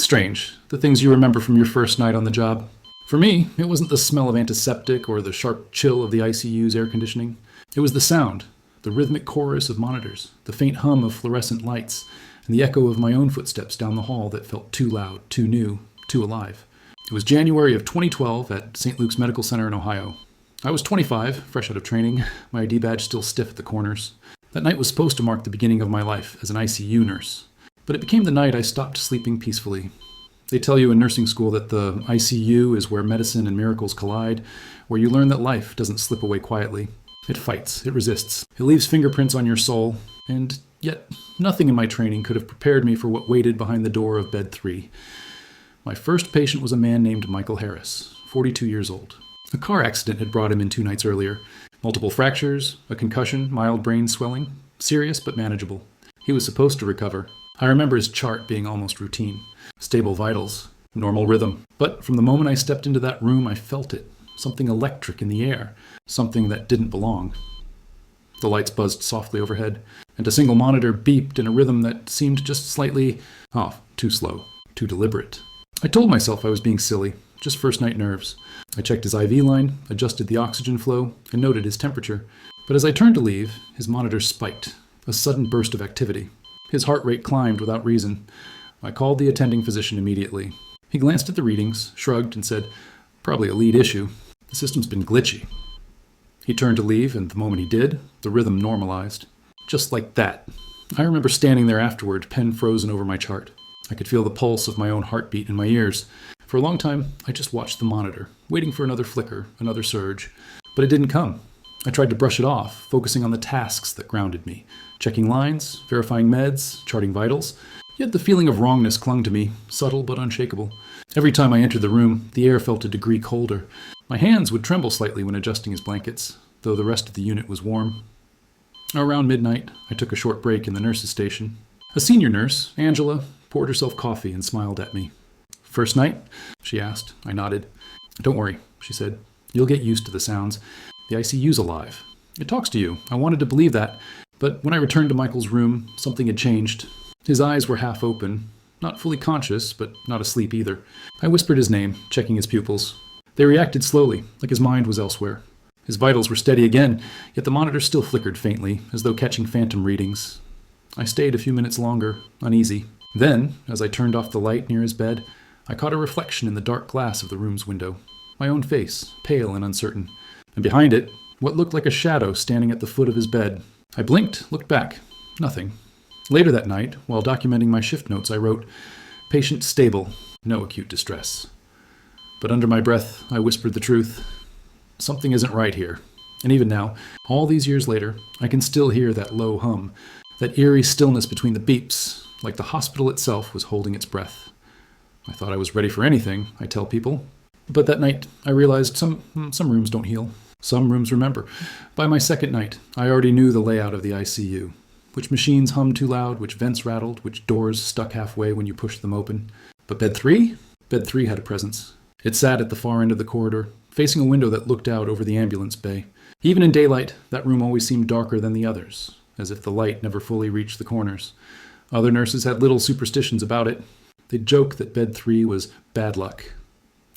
Strange, the things you remember from your first night on the job. For me, it wasn't the smell of antiseptic or the sharp chill of the ICU's air conditioning. It was the sound, the rhythmic chorus of monitors, the faint hum of fluorescent lights, and the echo of my own footsteps down the hall that felt too loud, too new, too alive. It was January of 2012 at St. Luke's Medical Center in Ohio. I was 25, fresh out of training, my ID badge still stiff at the corners. That night was supposed to mark the beginning of my life as an ICU nurse, but it became the night I stopped sleeping peacefully. They tell you in nursing school that the ICU is where medicine and miracles collide, where you learn that life doesn't slip away quietly. It fights, it resists, it leaves fingerprints on your soul, and yet nothing in my training could have prepared me for what waited behind the door of bed 3. My first patient was a man named Michael Harris, 42 years old. A car accident had brought him in 2 nights earlier. Multiple fractures, a concussion, mild brain swelling. Serious but manageable. He was supposed to recover. I remember his chart being almost routine. Stable vitals, normal rhythm. But from the moment I stepped into that room, I felt it. Something electric in the air. Something that didn't belong. The lights buzzed softly overhead, and a single monitor beeped in a rhythm that seemed just slightly off, too slow, too deliberate. I told myself I was being silly, just first night nerves. I checked his IV line, adjusted the oxygen flow, and noted his temperature. But as I turned to leave, his monitor spiked, a sudden burst of activity. His heart rate climbed without reason. I called the attending physician immediately. He glanced at the readings, shrugged, and said, "Probably a lead issue. The system's been glitchy." He turned to leave, and the moment he did, the rhythm normalized. Just like that. I remember standing there afterward, pen frozen over my chart. I could feel the pulse of my own heartbeat in my ears. For a long time, I just watched the monitor, waiting for another flicker, another surge. But it didn't come. I tried to brush it off, focusing on the tasks that grounded me. Checking lines, verifying meds, charting vitals. Yet the feeling of wrongness clung to me, subtle but unshakable. Every time I entered the room, the air felt a degree colder. My hands would tremble slightly when adjusting his blankets, though the rest of the unit was warm. Around midnight, I took a short break in the nurse's station. A senior nurse, Angela, poured herself coffee and smiled at me. "First night?" she asked. I nodded. "Don't worry," she said. "You'll get used to the sounds. The ICU's alive. It talks to you. I wanted to believe that, but when I returned to Michael's room, something had changed. His eyes were half open, not fully conscious, but not asleep either. I whispered his name, checking his pupils. They reacted slowly, like his mind was elsewhere. His vitals were steady again, yet the monitor still flickered faintly, as though catching phantom readings. I stayed a few minutes longer, uneasy. Then, as I turned off the light near his bed, I caught a reflection in the dark glass of the room's window. My own face, pale and uncertain. And behind it, what looked like a shadow standing at the foot of his bed. I blinked, looked back. Nothing. Later that night, while documenting my shift notes, I wrote, "Patient stable, no acute distress." But under my breath, I whispered the truth. Something isn't right here. And even now, all these years later, I can still hear that low hum, that eerie stillness between the beeps, like the hospital itself was holding its breath. I thought I was ready for anything, I tell people. But that night, I realized some rooms don't heal. Some rooms remember. By my second night, I already knew the layout of the ICU. Which machines hummed too loud, which vents rattled, which doors stuck halfway when you pushed them open. But bed 3? Bed 3 had a presence. It sat at the far end of the corridor, facing a window that looked out over the ambulance bay. Even in daylight, that room always seemed darker than the others, as if the light never fully reached the corners. Other nurses had little superstitions about it. They'd joke that bed 3 was bad luck.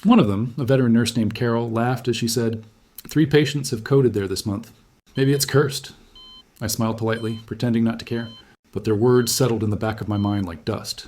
One of them, a veteran nurse named Carol, laughed as she said, "3 patients have coded there this month. Maybe it's cursed." I smiled politely, pretending not to care, but their words settled in the back of my mind like dust.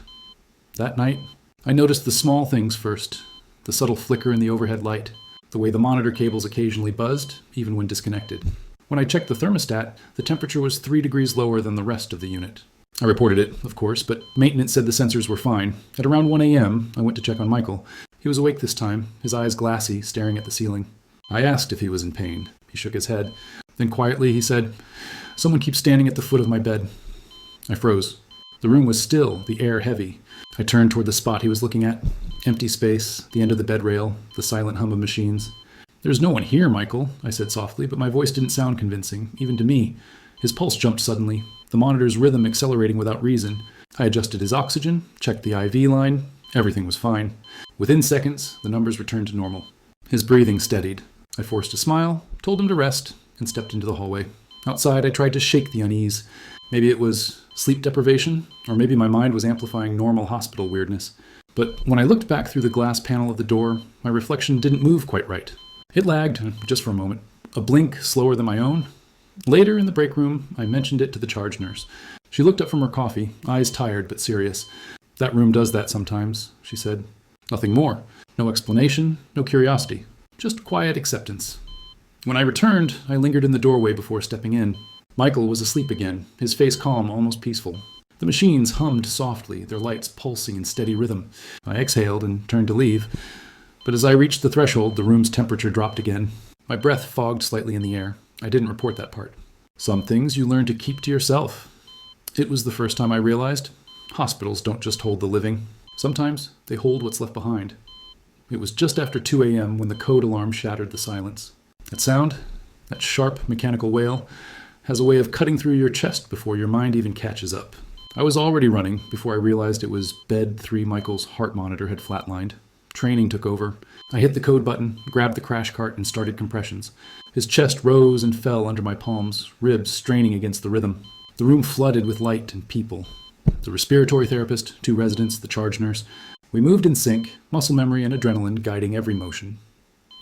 That night, I noticed the small things first, the subtle flicker in the overhead light, the way the monitor cables occasionally buzzed, even when disconnected. When I checked the thermostat, the temperature was 3 degrees lower than the rest of the unit. I reported it, of course, but maintenance said the sensors were fine. At around 1 a.m., I went to check on Michael. He was awake this time, his eyes glassy, staring at the ceiling. I asked if he was in pain. He shook his head. Then quietly he said, "Someone keeps standing at the foot of my bed." I froze. The room was still, the air heavy. I turned toward the spot he was looking at. Empty space, the end of the bed rail, the silent hum of machines. "There's no one here, Michael," I said softly, but my voice didn't sound convincing, even to me. His pulse jumped suddenly, the monitor's rhythm accelerating without reason. I adjusted his oxygen, checked the IV line. Everything was fine. Within seconds, the numbers returned to normal. His breathing steadied. I forced a smile, told him to rest, and stepped into the hallway. Outside, I tried to shake the unease. Maybe it was sleep deprivation, or maybe my mind was amplifying normal hospital weirdness. But when I looked back through the glass panel of the door, my reflection didn't move quite right. It lagged, just for a moment, a blink slower than my own. Later in the break room, I mentioned it to the charge nurse. She looked up from her coffee, eyes tired but serious. "That room does that sometimes," she said. Nothing more. No explanation, no curiosity. Just quiet acceptance. When I returned, I lingered in the doorway before stepping in. Michael was asleep again, his face calm, almost peaceful. The machines hummed softly, their lights pulsing in steady rhythm. I exhaled and turned to leave. But as I reached the threshold, the room's temperature dropped again. My breath fogged slightly in the air. I didn't report that part. Some things you learn to keep to yourself. It was the first time I realized hospitals don't just hold the living. Sometimes they hold what's left behind. It was just after 2 a.m. when the code alarm shattered the silence. That sound, that sharp mechanical wail, has a way of cutting through your chest before your mind even catches up. I was already running before I realized it was bed 3 Michael's heart monitor had flatlined. Training took over. I hit the code button, grabbed the crash cart, and started compressions. His chest rose and fell under my palms, ribs straining against the rhythm. The room flooded with light and people. The respiratory therapist, 2 residents, the charge nurse. We moved in sync, muscle memory and adrenaline guiding every motion.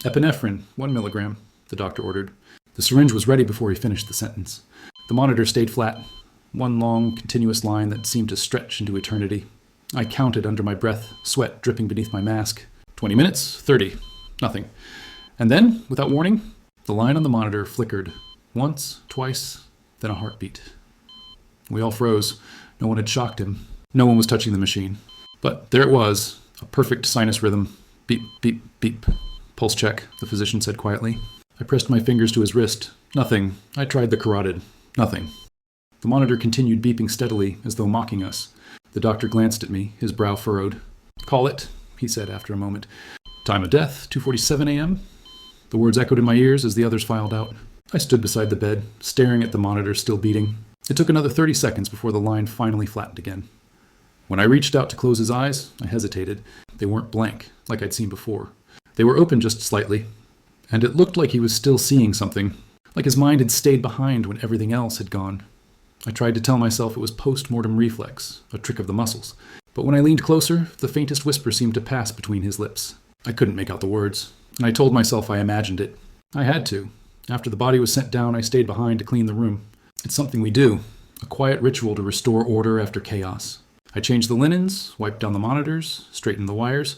"Epinephrine, 1 milligram, the doctor ordered. The syringe was ready before he finished the sentence. The monitor stayed flat, one long, continuous line that seemed to stretch into eternity. I counted under my breath, sweat dripping beneath my mask. 20 minutes, 30, nothing. And then, without warning, the line on the monitor flickered. Once, twice, then a heartbeat. We all froze. No one had shocked him. No one was touching the machine. But there it was, a perfect sinus rhythm. Beep, beep, beep. "Pulse check," the physician said quietly. I pressed my fingers to his wrist. Nothing. I tried the carotid. Nothing. The monitor continued beeping steadily, as though mocking us. The doctor glanced at me, his brow furrowed. "Call it," he said after a moment. "Time of death, 2:47 a.m. The words echoed in my ears as the others filed out. I stood beside the bed, staring at the monitor still beating. It took another 30 seconds before the line finally flattened again. When I reached out to close his eyes, I hesitated. They weren't blank, like I'd seen before. They were open just slightly, and it looked like he was still seeing something, like his mind had stayed behind when everything else had gone. I tried to tell myself it was post-mortem reflex, a trick of the muscles. But when I leaned closer, the faintest whisper seemed to pass between his lips. I couldn't make out the words, and I told myself I imagined it. I had to. After the body was sent down, I stayed behind to clean the room. It's something we do, a quiet ritual to restore order after chaos. I changed the linens, wiped down the monitors, straightened the wires.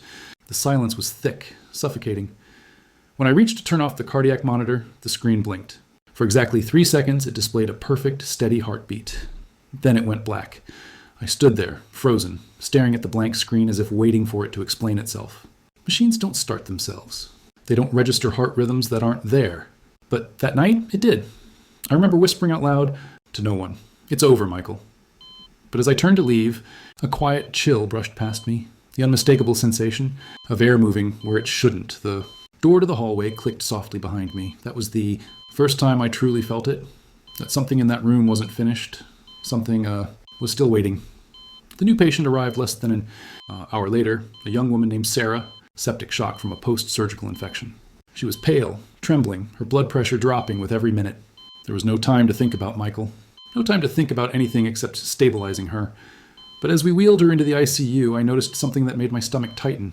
The silence was thick, suffocating. When I reached to turn off the cardiac monitor, the screen blinked. For exactly 3 seconds, it displayed a perfect, steady heartbeat. Then it went black. I stood there, frozen, staring at the blank screen as if waiting for it to explain itself. Machines don't start themselves. They don't register heart rhythms that aren't there. But that night, it did. I remember whispering out loud to no one, "It's over, Michael." But as I turned to leave, a quiet chill brushed past me, the unmistakable sensation of air moving where it shouldn't. The door to the hallway clicked softly behind me. That was the first time I truly felt it, that something in that room wasn't finished. Something was still waiting. The new patient arrived less than an hour later, a young woman named Sarah, septic shock from a post-surgical infection. She was pale, trembling, her blood pressure dropping with every minute. There was no time to think about Michael. No time to think about anything except stabilizing her. But as we wheeled her into the ICU, I noticed something that made my stomach tighten.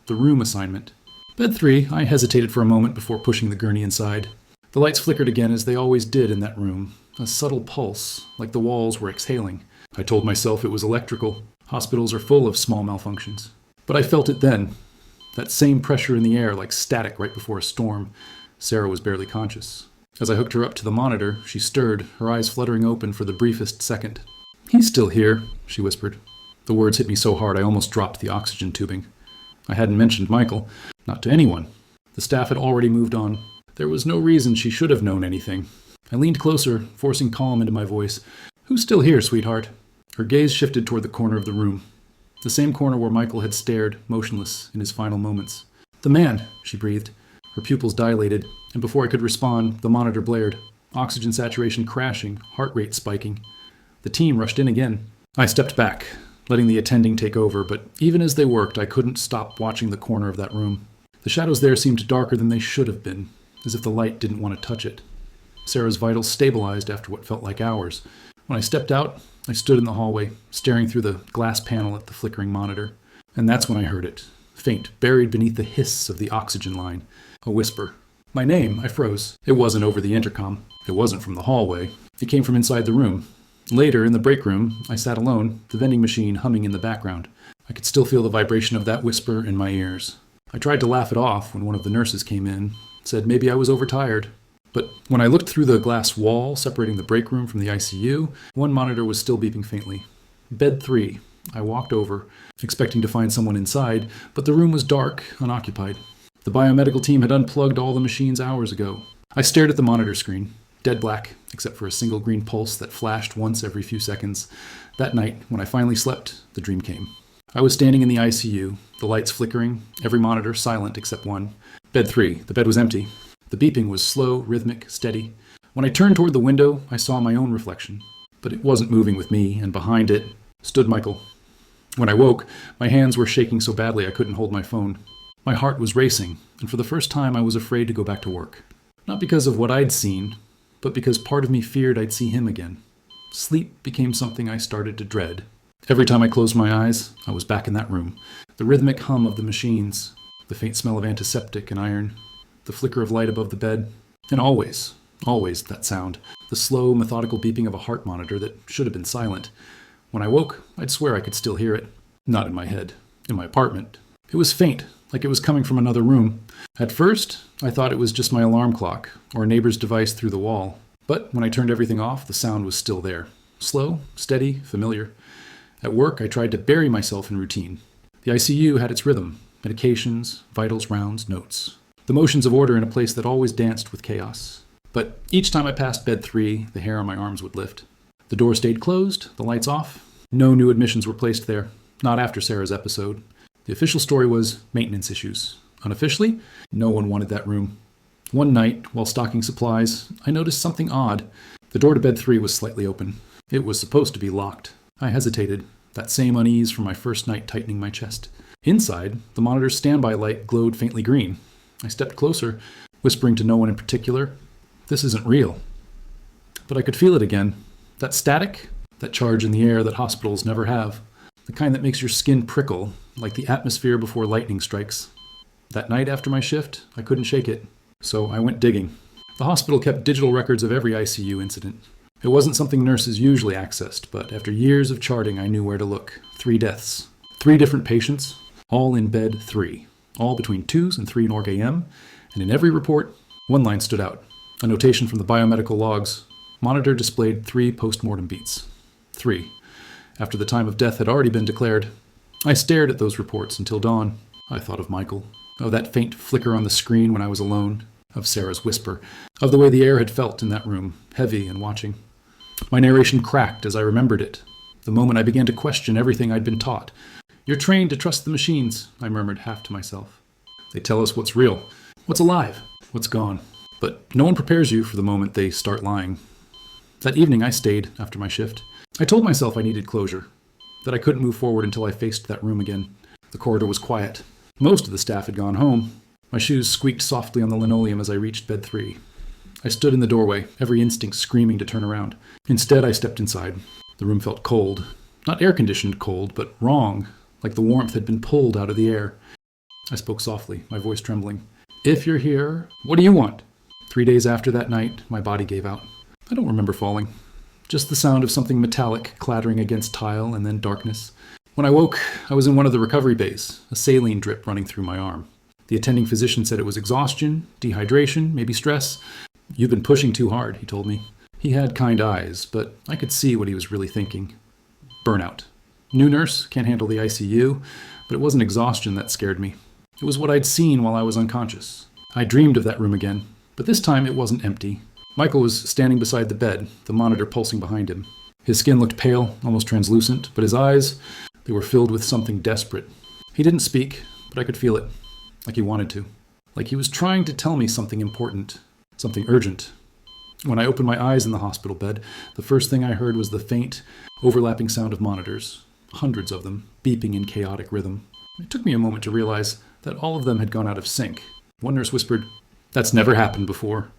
The room assignment. Bed 3, I hesitated for a moment before pushing the gurney inside. The lights flickered again as they always did in that room. A subtle pulse, like the walls were exhaling. I told myself it was electrical. Hospitals are full of small malfunctions. But I felt it then. That same pressure in the air, like static right before a storm. Sarah was barely conscious. As I hooked her up to the monitor, she stirred, her eyes fluttering open for the briefest second. "He's still here," she whispered. The words hit me so hard I almost dropped the oxygen tubing. I hadn't mentioned Michael, not to anyone. The staff had already moved on. There was no reason she should have known anything. I leaned closer, forcing calm into my voice. "Who's still here, sweetheart?" Her gaze shifted toward the corner of the room. The same corner where Michael had stared, motionless, in his final moments. "The man," she breathed. Her pupils dilated, and before I could respond, the monitor blared. Oxygen saturation crashing, heart rate spiking. The team rushed in again. I stepped back, letting the attending take over, but even as they worked, I couldn't stop watching the corner of that room. The shadows there seemed darker than they should have been, as if the light didn't want to touch it. Sarah's vitals stabilized after what felt like hours. When I stepped out, I stood in the hallway, staring through the glass panel at the flickering monitor. And that's when I heard it, faint, buried beneath the hiss of the oxygen line. A whisper. My name. I froze. It wasn't over the intercom. It wasn't from the hallway. It came from inside the room. Later, in the break room, I sat alone, the vending machine humming in the background. I could still feel the vibration of that whisper in my ears. I tried to laugh it off when one of the nurses came in, said maybe I was overtired. But when I looked through the glass wall separating the break room from the ICU, one monitor was still beeping faintly. Bed 3. I walked over, expecting to find someone inside, but the room was dark, unoccupied. The biomedical team had unplugged all the machines hours ago. I stared at the monitor screen, dead black, except for a single green pulse that flashed once every few seconds. That night, when I finally slept, the dream came. I was standing in the ICU, the lights flickering, every monitor silent except one. Bed 3. The bed was empty. The beeping was slow, rhythmic, steady. When I turned toward the window, I saw my own reflection. But it wasn't moving with me, and behind it stood Michael. When I woke, my hands were shaking so badly I couldn't hold my phone. My heart was racing, and for the first time I was afraid to go back to work. Not because of what I'd seen, but because part of me feared I'd see him again. Sleep became something I started to dread. Every time I closed my eyes, I was back in that room. The rhythmic hum of the machines, the faint smell of antiseptic and iron, the flicker of light above the bed, and always that sound, the slow, methodical beeping of a heart monitor that should have been silent. When I woke, I'd swear I could still hear it. Not in my head, in my apartment. It was faint, like it was coming from another room. At first, I thought it was just my alarm clock, or a neighbor's device through the wall. But when I turned everything off, the sound was still there. Slow, steady, familiar. At work, I tried to bury myself in routine. The ICU had its rhythm, medications, vitals, rounds, notes. The motions of order in a place that always danced with chaos. But each time I passed bed 3, the hair on my arms would lift. The door stayed closed, the lights off. No new admissions were placed there, not after Sarah's episode. The official story was maintenance issues. Unofficially, no one wanted that room. One night, while stocking supplies, I noticed something odd. The door to bed 3 was slightly open. It was supposed to be locked. I hesitated, that same unease from my first night tightening my chest. Inside, the monitor's standby light glowed faintly green. I stepped closer, whispering to no one in particular, "This isn't real." But I could feel it again. That static, that charge in the air that hospitals never have. The kind that makes your skin prickle, like the atmosphere before lightning strikes. That night after my shift, I couldn't shake it. So I went digging. The hospital kept digital records of every ICU incident. It wasn't something nurses usually accessed, but after years of charting, I knew where to look. 3 deaths. 3 different patients, all in bed 3. All between 2 and 3 Norg AM, and in every report, one line stood out. A notation from the biomedical logs. Monitor displayed 3 post-mortem beats. 3. After the time of death had already been declared. I stared at those reports until dawn. I thought of Michael, of that faint flicker on the screen when I was alone, of Sarah's whisper, of the way the air had felt in that room, heavy and watching. My narration cracked as I remembered it. The moment I began to question everything I'd been taught. "You're trained to trust the machines," I murmured half to myself. "They tell us what's real, what's alive, what's gone. But no one prepares you for the moment they start lying." That evening I stayed after my shift. I told myself I needed closure, that I couldn't move forward until I faced that room again. The corridor was quiet. Most of the staff had gone home. My shoes squeaked softly on the linoleum as I reached bed 3. I stood in the doorway, every instinct screaming to turn around. Instead, I stepped inside. The room felt cold. Not air-conditioned cold, but wrong, like the warmth had been pulled out of the air. I spoke softly, my voice trembling. "If you're here, what do you want?" 3 days after that night, my body gave out. I don't remember falling. Just the sound of something metallic clattering against tile and then darkness. When I woke, I was in one of the recovery bays, a saline drip running through my arm. The attending physician said it was exhaustion, dehydration, maybe stress. "You've been pushing too hard," he told me. He had kind eyes, but I could see what he was really thinking. Burnout. New nurse, can't handle the ICU, but it wasn't exhaustion that scared me. It was what I'd seen while I was unconscious. I dreamed of that room again, but this time it wasn't empty. Michael was standing beside the bed, the monitor pulsing behind him. His skin looked pale, almost translucent, but his eyes, they were filled with something desperate. He didn't speak, but I could feel it, like he wanted to. Like he was trying to tell me something important, something urgent. When I opened my eyes in the hospital bed, the first thing I heard was the faint, overlapping sound of monitors, hundreds of them, beeping in chaotic rhythm. It took me a moment to realize that all of them had gone out of sync. One nurse whispered, "That's never happened before."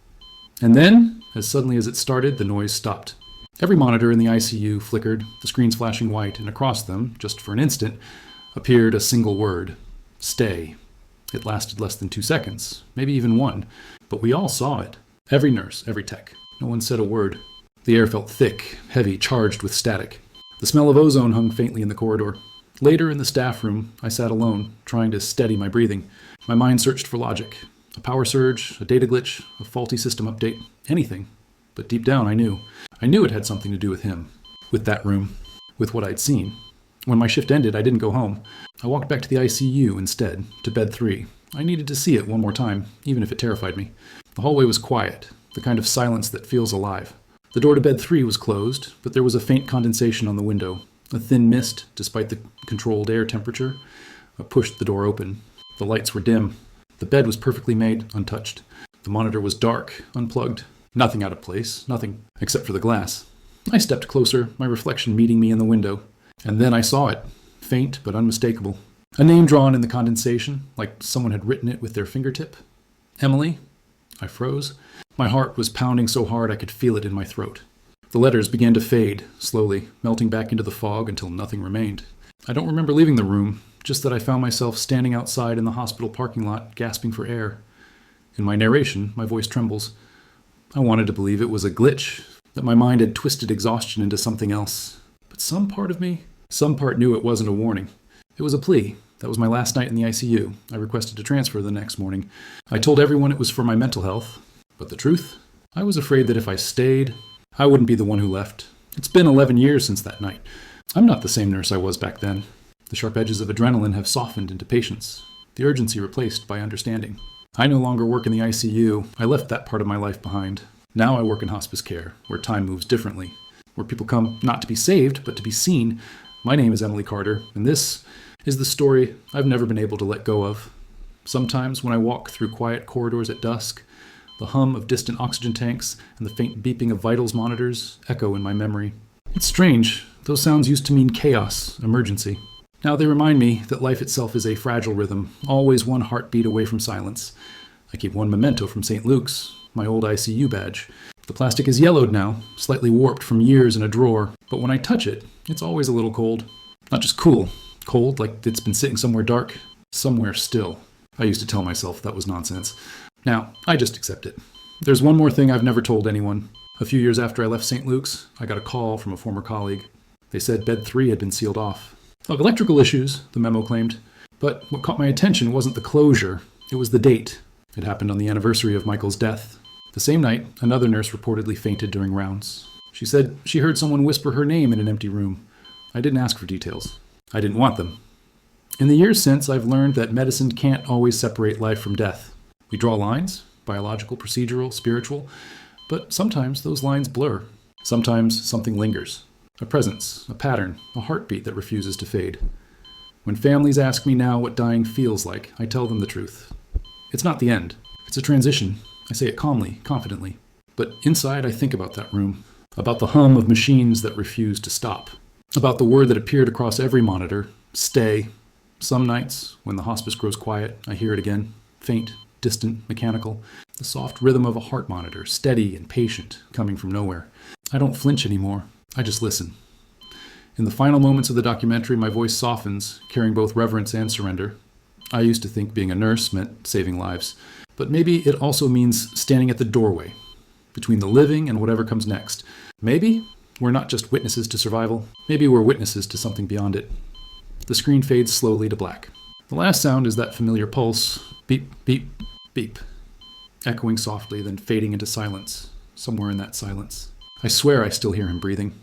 And then, as suddenly as it started, the noise stopped. Every monitor in the ICU flickered, the screens flashing white, and across them, just for an instant, appeared a single word: stay. It lasted less than 2 seconds, maybe even 1, but we all saw it. Every nurse, every tech. No one said a word. The air felt thick, heavy, charged with static. The smell of ozone hung faintly in the corridor. Later in the staff room, I sat alone, trying to steady my breathing. My mind searched for logic. A power surge, a data glitch, a faulty system update, anything. But deep down, I knew. I knew it had something to do with him, with that room, with what I'd seen. When my shift ended, I didn't go home. I walked back to the ICU instead, to bed 3. I needed to see it one more time, even if it terrified me. The hallway was quiet, the kind of silence that feels alive. The door to bed 3 was closed, but there was a faint condensation on the window, a thin mist despite the controlled air temperature. I pushed the door open. The lights were dim. The bed was perfectly made, untouched. The monitor was dark, unplugged. Nothing out of place, nothing except for the glass. I stepped closer, my reflection meeting me in the window. And then I saw it, faint but unmistakable. A name drawn in the condensation, like someone had written it with their fingertip. Emily? I froze. My heart was pounding so hard I could feel it in my throat. The letters began to fade, slowly, melting back into the fog until nothing remained. I don't remember leaving the room, just that I found myself standing outside in the hospital parking lot, gasping for air. In my narration, my voice trembles. I wanted to believe it was a glitch, that my mind had twisted exhaustion into something else. But some part knew it wasn't a warning. It was a plea. That was my last night in the ICU. I requested a transfer the next morning. I told everyone it was for my mental health. But the truth? I was afraid that if I stayed, I wouldn't be the one who left. It's been 11 years since that night. I'm not the same nurse I was back then. The sharp edges of adrenaline have softened into patience, the urgency replaced by understanding. I no longer work in the ICU. I left that part of my life behind. Now I work in hospice care, where time moves differently, where people come not to be saved, but to be seen. My name is Emily Carter, and this is the story I've never been able to let go of. Sometimes when I walk through quiet corridors at dusk, the hum of distant oxygen tanks and the faint beeping of vitals monitors echo in my memory. It's strange. Those sounds used to mean chaos, emergency. Now they remind me that life itself is a fragile rhythm, always one heartbeat away from silence. I keep one memento from St. Luke's, my old ICU badge. The plastic is yellowed now, slightly warped from years in a drawer, but when I touch it, it's always a little cold. Not just cool. Cold, like it's been sitting somewhere dark, somewhere still. I used to tell myself that was nonsense. Now, I just accept it. There's one more thing I've never told anyone. A few years after I left St. Luke's, I got a call from a former colleague. They said bed 3 had been sealed off. Electrical issues, the memo claimed. But what caught my attention wasn't the closure, it was the date. It happened on the anniversary of Michael's death. The same night, another nurse reportedly fainted during rounds. She said she heard someone whisper her name in an empty room. I didn't ask for details. I didn't want them. In the years since, I've learned that medicine can't always separate life from death. We draw lines, biological, procedural, spiritual, but sometimes those lines blur. Sometimes something lingers. A presence, a pattern, a heartbeat that refuses to fade. When families ask me now what dying feels like, I tell them the truth. It's not the end. It's a transition. I say it calmly, confidently. But inside, I think about that room, about the hum of machines that refuse to stop, about the word that appeared across every monitor, stay. Some nights, when the hospice grows quiet, I hear it again, faint, distant, mechanical, the soft rhythm of a heart monitor, steady and patient, coming from nowhere. I don't flinch anymore. I just listen. In the final moments of the documentary, my voice softens, carrying both reverence and surrender. I used to think being a nurse meant saving lives, but maybe it also means standing at the doorway, between the living and whatever comes next. Maybe we're not just witnesses to survival. Maybe we're witnesses to something beyond it. The screen fades slowly to black. The last sound is that familiar pulse, beep, beep, beep, echoing softly, then fading into silence, somewhere in that silence. I swear I still hear him breathing.